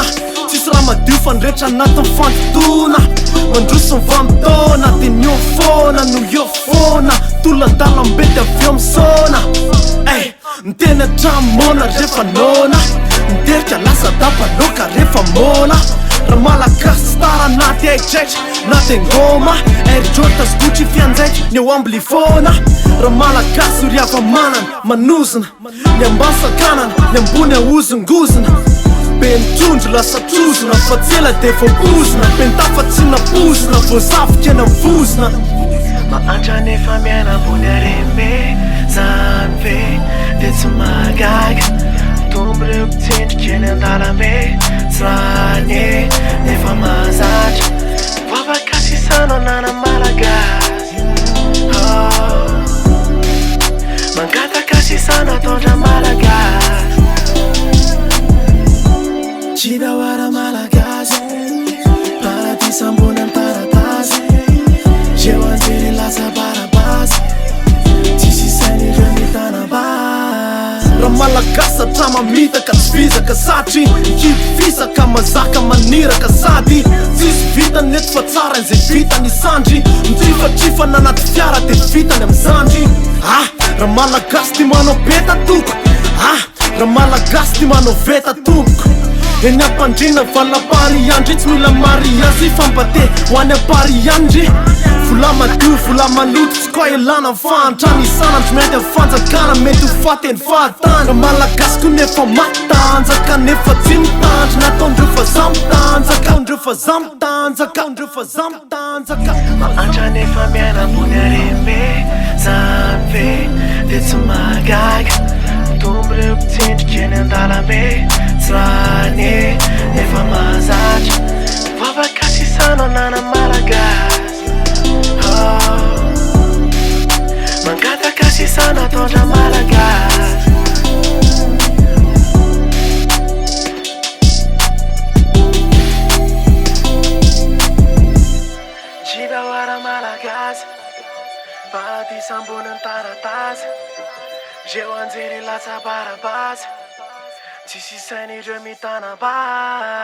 fona tsisy raha madio fa ndrehetra anatin'ny fantotona mandrosony vamitona dia ny eo fona no eo fona toladalam-bety avy eo misona ey ny tena tramona rehefa nona miterika lasa dapaloka rehefa mola raha malagasy tsy tara anaty aitraitra naty angoma airdrota zgotry fianjaitra ny eo ambilifona raha malagasy ry ava-manana manozona ny ambasakanana ny ambony ahozongozona be mitondro lasa trozona fa tsela dia voabozona be ntafa tsy napozona voazafika eny amvozona mahantra nefa miaina ambony arembe zany ve dia tsy magaga tombo reo mpitsendrika eny an-dalambe tsy rany nefa mahazatra vavakasisana nana malagasy mangatakasisana tondra malagasy Chidawara malagasy paradisa ambony an-taratasy jewanjeri lasa barabasy tsisy isain'ireo mitana basy raha malagasy hatramataka tsy fizaka satry kivifisaka mazaka maniraka sady tsisy vitany eto fa tsara izay vitany sandry mitrifatrifana anaty fiara dia vitany am'zandry raha malagasy ty manao beta toko raha malagasy ty manao veta tompoko eny ampandrina valapariandry tsy mila mariazy fampate ho any apariandry vola madio vola maloto tsy koa elana fahantrany isanandry mety afanjakana mety ho fateny fahatany raha malagasy ko nefa matanjaka nefa tsy mitandry nataondreo fa zamitanjaka ondreo fa zamitanjaka ondreo fa zamitanjaka mahantra nefa miaina ambony arembe zany ve dia tsy magaga tombo reo mpitsendrika eny an-dalambe tsy rany nefa mahazatra vavakasisana nana malagasy mangatakasisana tondra malagasy Chidawara malagasy paradisa ambony an-taratasy jewanjeri lasa barabasy tsisy isain'ireo mitana basy